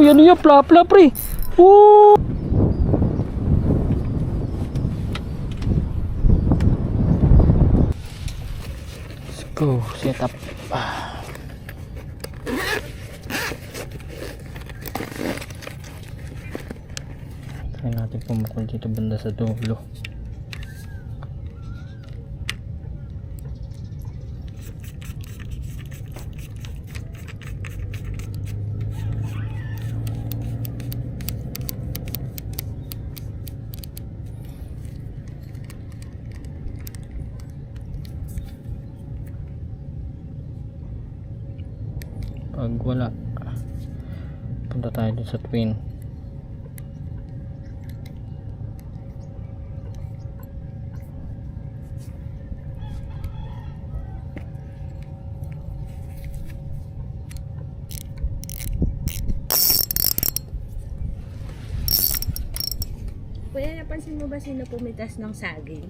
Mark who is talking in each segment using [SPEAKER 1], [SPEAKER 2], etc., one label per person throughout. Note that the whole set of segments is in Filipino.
[SPEAKER 1] Yan niya, plapla pre. Let's go, set up. Try natin pumukul dito banda sa dulo. Pag wala, punta tayo dun sa twin.
[SPEAKER 2] Kuya, napansin mo ba sino pumitas ng saging?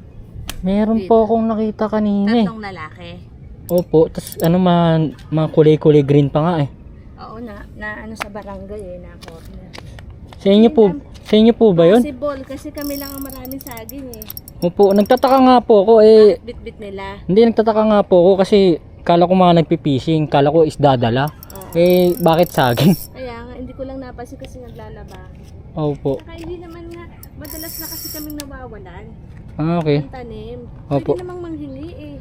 [SPEAKER 1] Meron po akong nakita kanina eh.
[SPEAKER 2] Tatlong lalaki.
[SPEAKER 1] Opo, tas ano mga kulay-kulay green pa nga eh.
[SPEAKER 2] Oo, na ano sa barangay eh, na corner.
[SPEAKER 1] Sa inyo po ba yun?
[SPEAKER 2] Possible, kasi kami lang ang maraming saging eh.
[SPEAKER 1] Opo, nagtataka nga po ako eh.
[SPEAKER 2] Bit-bit nila.
[SPEAKER 1] Hindi, nagtataka nga po ako kasi kala ko mga nagpipishing, kala ko isda dala. Eh, bakit saging?
[SPEAKER 2] Kaya nga, hindi ko lang napansin kasi naglalaba.
[SPEAKER 1] Opo.
[SPEAKER 2] Saka hindi naman nga, madalas na kasi kaming nawawalan.
[SPEAKER 1] Ah, okay.
[SPEAKER 2] Ang tanim.
[SPEAKER 1] Opo.
[SPEAKER 2] Pwede namang manghingi eh.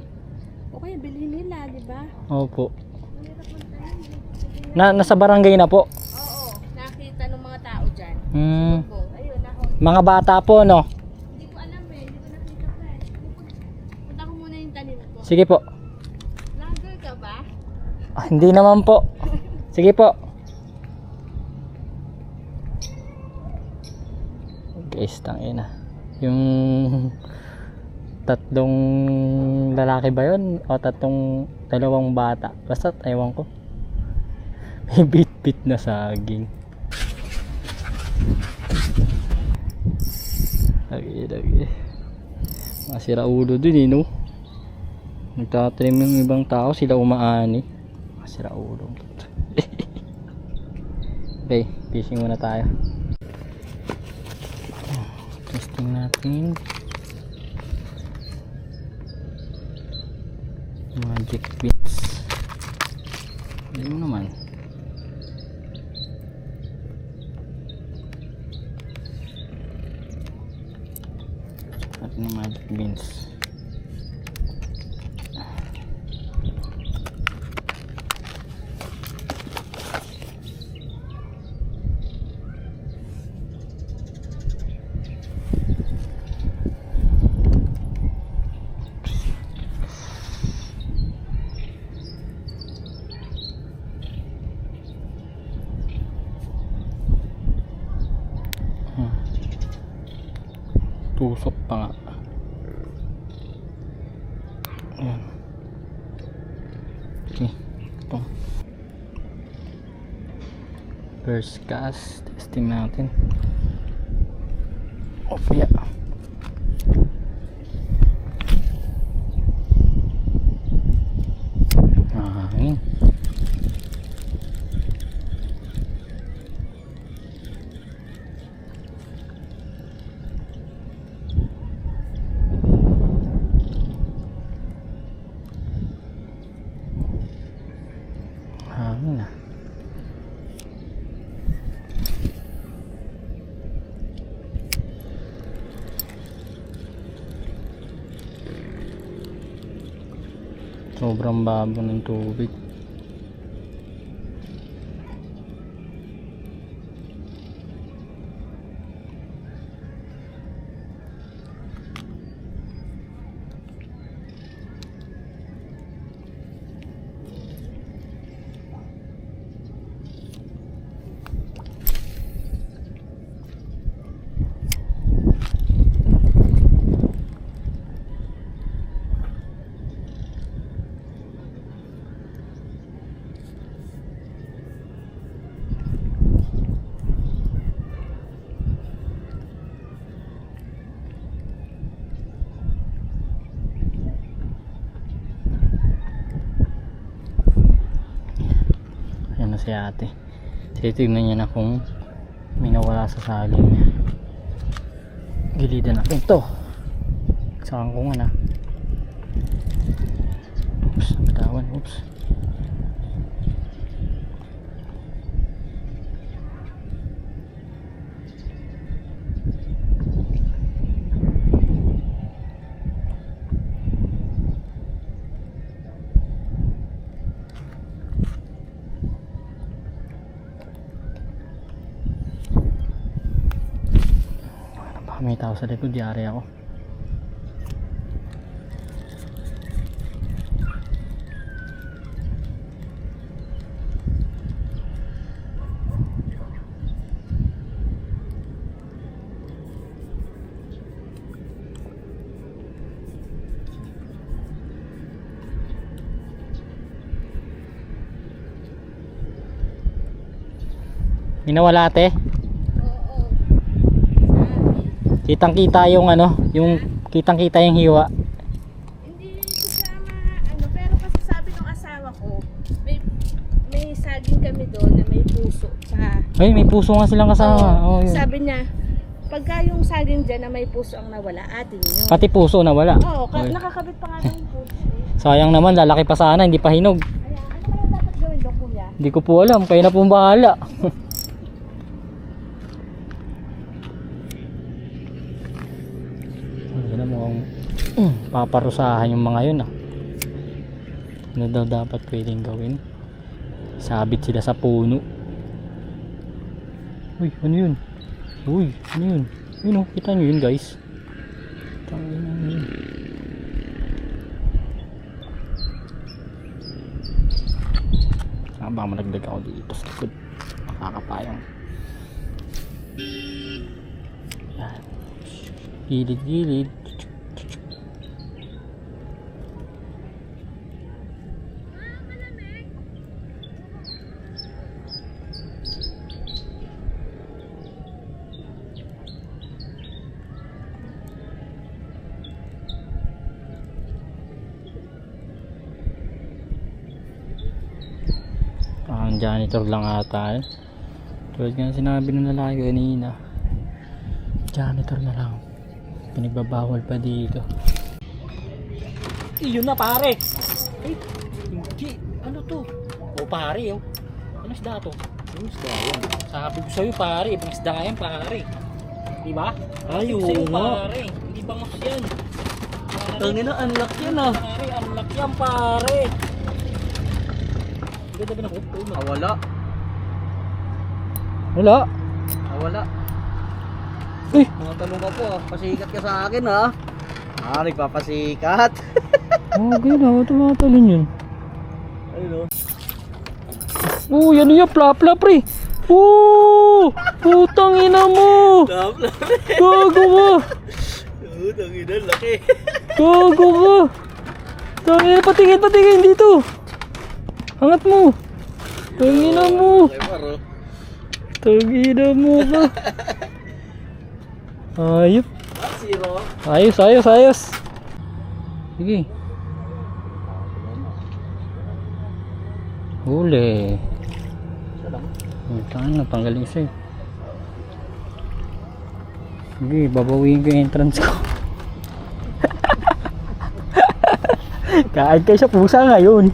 [SPEAKER 2] O kaya bilhin nila, di ba?
[SPEAKER 1] Opo.
[SPEAKER 2] Mahirap magtanim.
[SPEAKER 1] Nasa barangay na po.
[SPEAKER 2] Oo, nakita ng mga tao dyan. Ayun, ako.
[SPEAKER 1] Mga bata po, no?
[SPEAKER 2] Hindi ko alam eh, hindi ko nakita pa eh. Punta ko muna yung tanim ko.
[SPEAKER 1] Sige po.
[SPEAKER 2] Vlogger ka ba?
[SPEAKER 1] Hindi naman po. Sige po. Guys, tangina. Yung tatlong lalaki ba yun? O dalawang bata? Basta, ewan ko. May bit-bit na saging. Lagi. Masira ulo dun eh, no? Nagtatrim yung ibang tao, sila umaani. Masira ulo. Okay, fishing muna tayo. Testing natin. Magic beans. Hindi mo naman. Natin yung magic beans. Tusok pa nga. Ayan. Okay, ito first cast, testing natin. Yeah. Hangin. Hangin ah. Sobrang babo ng tubig. si ate. Titignan niya na kung may nawala sa saging niya. Gilidan natin to. Saan ko nga na. Oops, nabitawan. Oops. May tao sa likod, yari ako. May nawala ate?
[SPEAKER 2] Oo.
[SPEAKER 1] Kitang kita yung ano, yung kitang kita yung hiwa.
[SPEAKER 2] Hindi kasama, pero kasi sabi ng asawa ko, may saging kami doon na may puso pa.
[SPEAKER 1] Ay, may puso nga silang kasama.
[SPEAKER 2] Oo.
[SPEAKER 1] Oh, yun.
[SPEAKER 2] Sabi niya, pagka yung saging dyan na may puso ang nawala, atin yun.
[SPEAKER 1] Pati puso na wala.
[SPEAKER 2] Oo,
[SPEAKER 1] Ay.
[SPEAKER 2] nakakabit pa nga ng puso.
[SPEAKER 1] Sayang naman, lalaki pa sana, hindi pa hinog.
[SPEAKER 2] Ayan, ano kaya dapat gawin doon, kuya?
[SPEAKER 1] Hindi ko po alam, kayo na pong bahala. Ayun na mukhang paparusahan yung mga yun ah. Ano daw dapat pwedeng gawin? Sabit sila sa puno. Uy, ano yun? Uy, ano yun? Yun oh, kita nyo yun guys. Tangin na yun. Baka malagdag ako dito sa likod. Makakapayang. Yan. Gilid-gilid. Ang janitor lang ata eh. Tulad nga sinabi ng lalaki kanina, janitor na lang, pinagbabawal pa dito. Iyon na pare. Ay, hindi, ano to? O pare oh, ano isda to? Ano isda yan? Sabi ko sa'yo pare, ibang isda yan pare, diba? Ay oo nga pare, hindi bangos yan pare. Tangina, unlock yan ah pare, unlock yan pare. Ganda ba na hook?
[SPEAKER 3] Awala.
[SPEAKER 1] Wala.
[SPEAKER 3] Awala.
[SPEAKER 1] Uy,
[SPEAKER 3] Mga tanong ka po ah. Pasikat ka sa akin ha. Nagpapasikat.
[SPEAKER 1] okay na, tumatalon yun.
[SPEAKER 3] Ayun o.
[SPEAKER 1] Oh, yan yan, plapla pre. Oh, putang ina mo.
[SPEAKER 3] Tapla.
[SPEAKER 1] Gago ka.
[SPEAKER 3] Tangina, laki.
[SPEAKER 1] Gago ka. Tangina, patingin dito. Angat mo. Tangina mo.
[SPEAKER 3] Okay, paro.
[SPEAKER 1] Tangina mo ka. Ayop.
[SPEAKER 3] Zero.
[SPEAKER 1] Ayos. Sige. Huli.
[SPEAKER 3] Isa lang.
[SPEAKER 1] Tangina, tanggalin sa'yo. Sige, babawiin ko yung entrance ko. Kain kayo sa pusa ngayon.